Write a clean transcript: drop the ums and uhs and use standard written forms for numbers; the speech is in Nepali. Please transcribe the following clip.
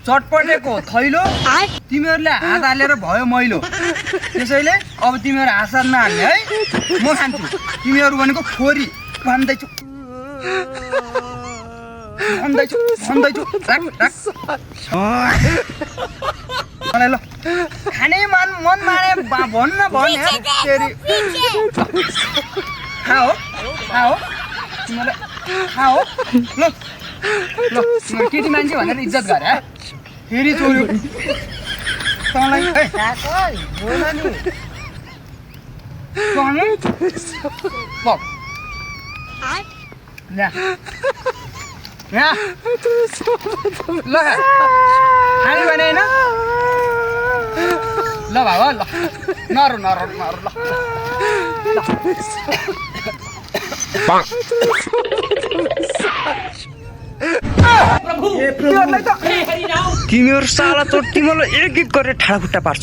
चटपटेको थैलो तिमीहरूले हात हालेर भयो मैलो त्यसैले अब तिमीहरू आशा नहाल्ने है म खान्छु तिमीहरू भनेको खोरी भन्दैछु मलाई ल खाने मन माने भन्न भने खाओ तिमीलाई खाओ ल केटी मान्छे भनेर इज्जत गरे फेरि छोड्यो तँलाई ल खाने भने होइन ल बाबा ल नरौ ल तिमीहरू साला चोट तिमीलाई एक एक गरेर ठाडा खुट्टा पार्छ